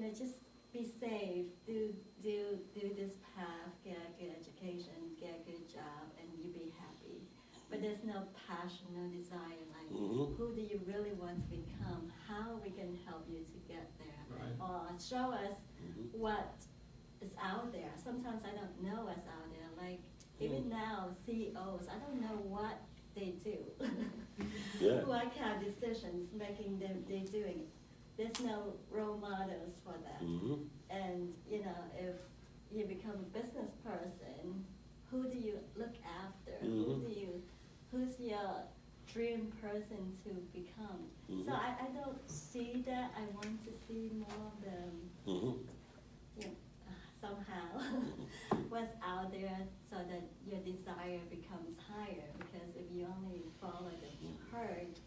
just be safe, do this path, get a good education, get a good job, and you be happy. But there's no passion, no desire, like who do you really want to become? How we can help you to get there, Right. or show us what is out there. Sometimes I don't know what's out there. Like even now, CEOs, I don't know what they do. Yeah. What kind of decisions making them they doing? There's no role models for them. And if you become a business person, who do you look after? Who's your dream person to become? So I don't see that. I want to see more of them. Somehow what's out there so that your desire becomes higher, because if you only follow the herd,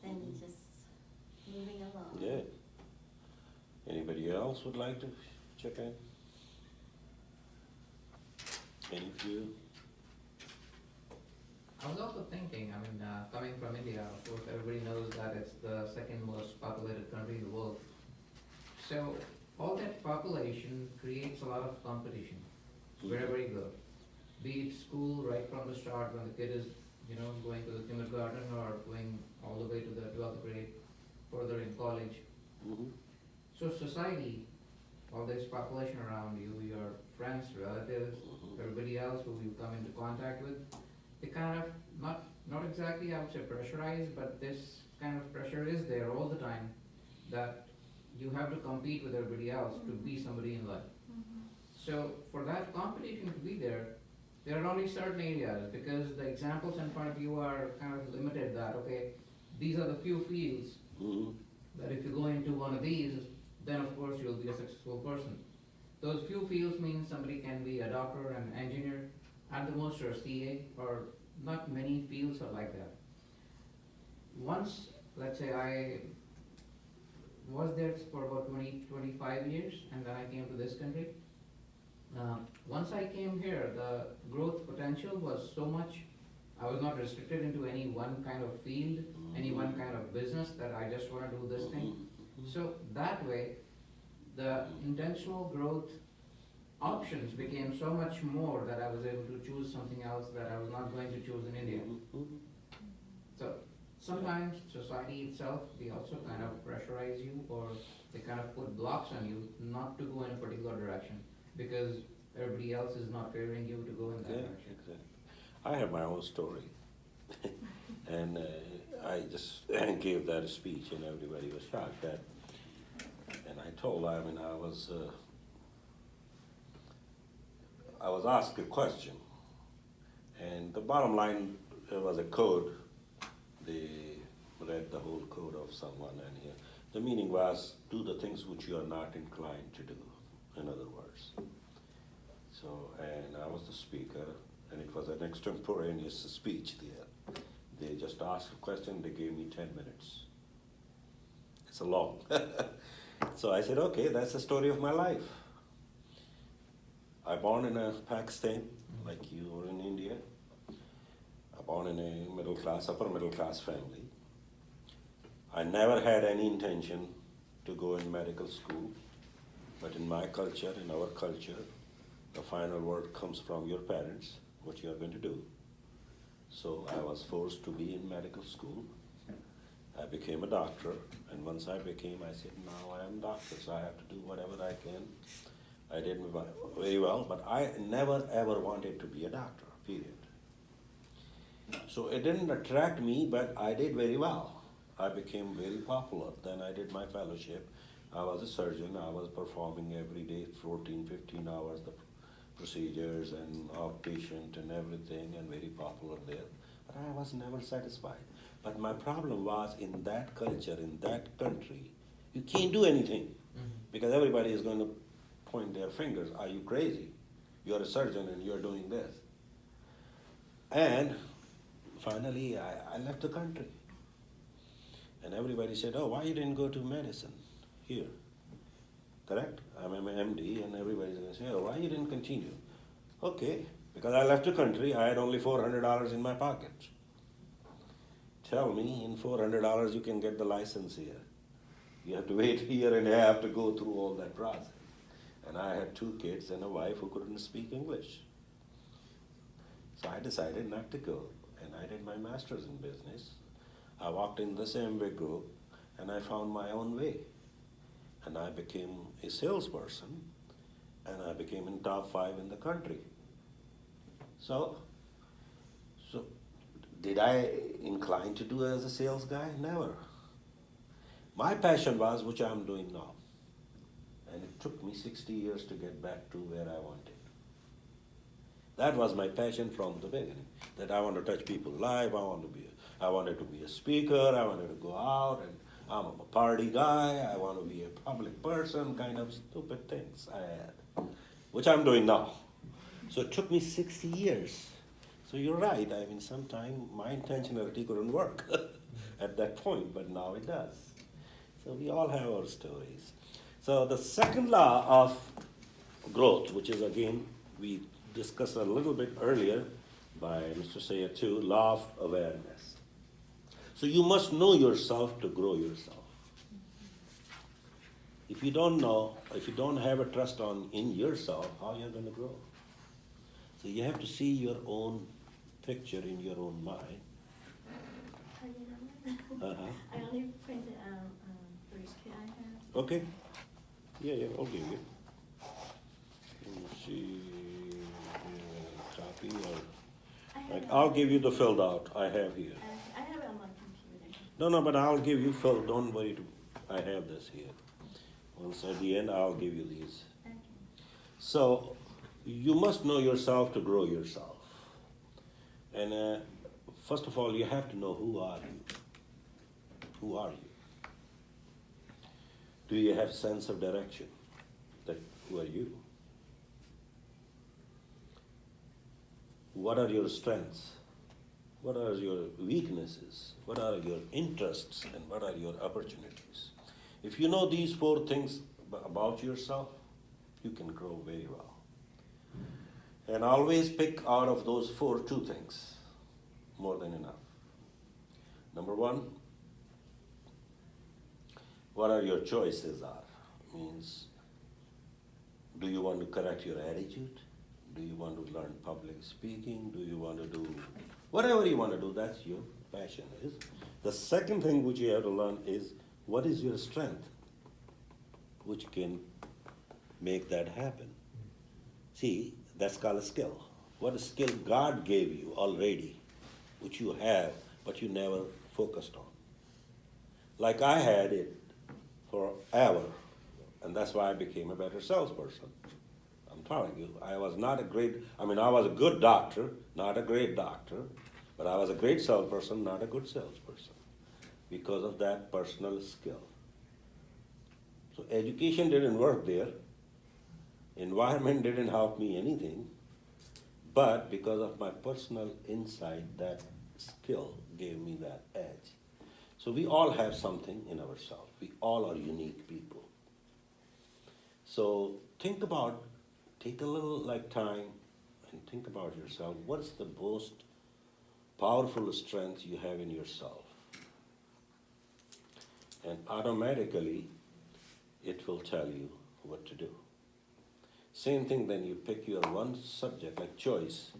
then you're just moving along. Yeah. Anybody else would like to check in? Any of you? I was also thinking, coming from India, of course, everybody knows that it's the second most populated country in the world. So all that population creates a lot of competition, wherever you go. Be it school, right from the start when the kid is, going to the kindergarten or going all the way to the 12th grade, further in college. So society, all this population around you, your friends, relatives, everybody else who you come into contact with, they kind of, not exactly I would say pressurized, but this kind of pressure is there all the time, that you have to compete with everybody else to be somebody in life. So for that competition to be there are only certain areas, because the examples in front of you are kind of limited, that okay, these are the few fields that if you go into one of these, then of course you'll be a successful person. Those few fields mean somebody can be a doctor, an engineer, at the most, or a CA, or not many fields are like that. Once, let's say I was there for about 25 years, and then I came to this country. Once I came here, the growth potential was so much. I was not restricted into any one kind of field, any one kind of business, that I just want to do this thing. So that way, the intentional growth options became so much more that I was able to choose something else that I was not going to choose in India. So sometimes society itself, they also kind of pressurize you, or they kind of put blocks on you not to go in a particular direction, because everybody else is not favoring you to go in that direction. Exactly. I have my own story. And I just gave that speech, and everybody was shocked. And I told, I was asked a question, and the bottom line, there was a code. They read the whole code of someone, and the meaning was, do the things which you are not inclined to do, in other words. So, and I was the speaker, and it was an extemporaneous speech there. They just asked a question, they gave me 10 minutes. It's a long. So I said, okay, that's the story of my life. I born in Pakistan, like you were in India. I born in a upper middle class family. I never had any intention to go in medical school, but in my culture, in our culture, the final word comes from your parents, what you are going to do. So I was forced to be in medical school. I became a doctor, and once I said, now I am a doctor, so I have to do whatever I can. I did very well, but I never ever wanted to be a doctor, period. So it didn't attract me, but I did very well. I became very popular. Then I did my fellowship. I was a surgeon. I was performing every day 14, 15 hours, the procedures and outpatient and everything, and very popular there. But I was never satisfied. But my problem was, in that culture, in that country, you can't do anything, because everybody is going to point their fingers. Are you crazy? You're a surgeon and you're doing this. And finally, I left the country. And everybody said, oh, why you didn't go to medicine here? Correct? I'm an MD, and everybody's going to say, oh, why you didn't continue? Okay, because I left the country, I had only $400 in my pocket. Tell me, in $400 you can get the license here. You have to wait a year and a half to go through all that process. And I had 2 kids and a wife who couldn't speak English. So I decided not to go, and I did my master's in business. I walked in the same way group, and I found my own way. And I became a salesperson, and I became in top 5 in the country. So did I incline to do as a sales guy? Never. My passion was, which I'm doing now. And it took me 60 years to get back to where I wanted. That was my passion from the beginning, that I want to touch people's lives, I wanted to be a speaker, I wanted to go out, and I'm a party guy, I want to be a public person, kind of stupid things I had, which I'm doing now. So it took me 60 years. So you're right, I mean, sometimes my intentionality couldn't work at that point, but now it does. So we all have our stories. So the second law of growth, which is again, we discussed a little bit earlier by Mr. Sayer too, law of awareness. So you must know yourself to grow yourself. If you don't know, if you don't have a trust in yourself, how are you going to grow? So you have to see your own picture in your own mind. Oh, you know what? I only printed out 3 I have. Okay. Yeah, I'll give you. Let me see, copy or, I have like, it I'll on- give you the filled out I have here. I have it on my computer. No, but I'll give you filled, don't worry, I have this here. Once at the end, I'll give you these. Okay. So, you must know yourself to grow yourself. And first of all, you have to know who are you. Who are you? Do you have sense of direction? That who are you? What are your strengths? What are your weaknesses? What are your interests? And what are your opportunities? If you know these 4 things about yourself, you can grow very well. And always pick out of those 4 2 things, more than enough. Number 1, what are your choices are? Means, do you want to correct your attitude? Do you want to learn public speaking? Do you want to do whatever you want to do? That's your passion is. The second thing which you have to learn is what is your strength, which can make that happen. See, that's called a skill. What a skill God gave you already, which you have, but you never focused on. Like I had it forever, and that's why I became a better salesperson. I'm telling you, I was a good doctor, not a great doctor, but I was a great salesperson, not a good salesperson, because of that personal skill. So education didn't work there, environment didn't help me anything, but because of my personal insight, that skill gave me that edge. So we all have something in ourselves. We all are unique people. So take a little time and think about yourself. What's the most powerful strength you have in yourself? And automatically, it will tell you what to do. Same thing then you pick your one subject, like choice.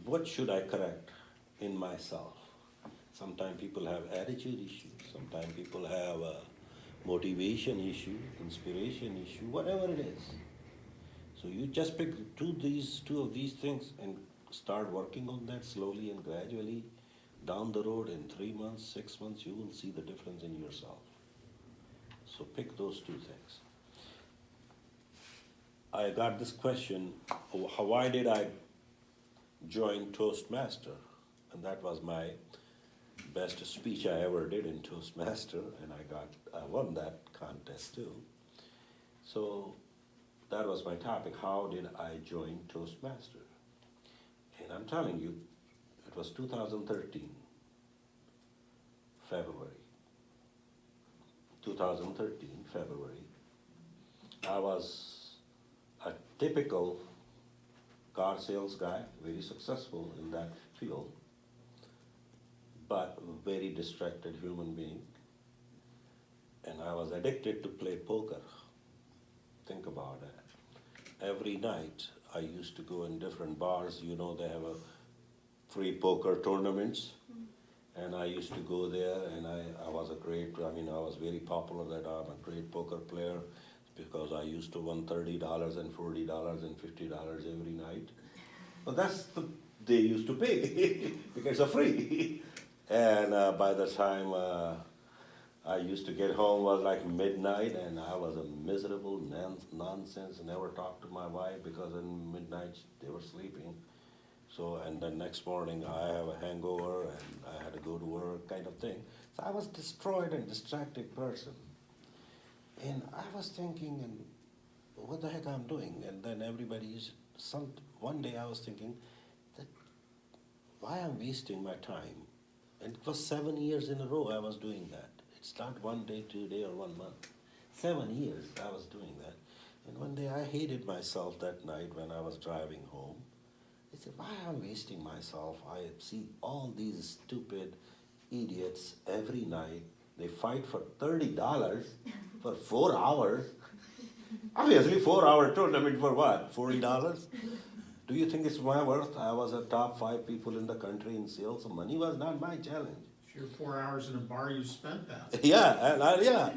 What should I correct in myself? Sometimes people have attitude issues. Sometimes people have a motivation issue, inspiration issue, whatever it is. So you just pick two of these things and start working on that slowly and gradually. Down the road in 3 months, 6 months, you will see the difference in yourself. So pick those 2 things. I got this question, why did I join Toastmaster? And that was my best speech I ever did in Toastmaster, and I won that contest too. So that was my topic, how did I join Toastmaster? And I'm telling you, it was 2013, February. 2013, February. I was a typical car sales guy, very successful in that field, but very distracted human being. and I was addicted to play poker. Think about that. Every night I used to go in different bars. You know, they have a free poker tournaments. And I used to go there, and I was I was very popular that I'm a great poker player because I used to win $30 and $40 and $50 every night. Well, they used to pay because it's free. And by the time I used to get home was like midnight, and I was a miserable nonsense. Never talked to my wife because in midnight they were sleeping. So, and the next morning I have a hangover and I had to go to work kind of thing. So I was destroyed and distracted person. And I was thinking, and what the heck I'm doing? And then one day I was thinking that why I'm wasting my time. And it was 7 years in a row I was doing that. It's not 1 day, 2 day, or 1 month. 7 years I was doing that. And one day I hated myself that night when I was driving home. I said, why am I wasting myself? I see all these stupid idiots every night. They fight for $30 for 4 hours. Obviously, 4-hour tournament for what? $40? Do you think it's my worth? I was a top 5 people in the country in sales, so money was not my challenge. If you're 4 hours in a bar, you spent that. Yeah,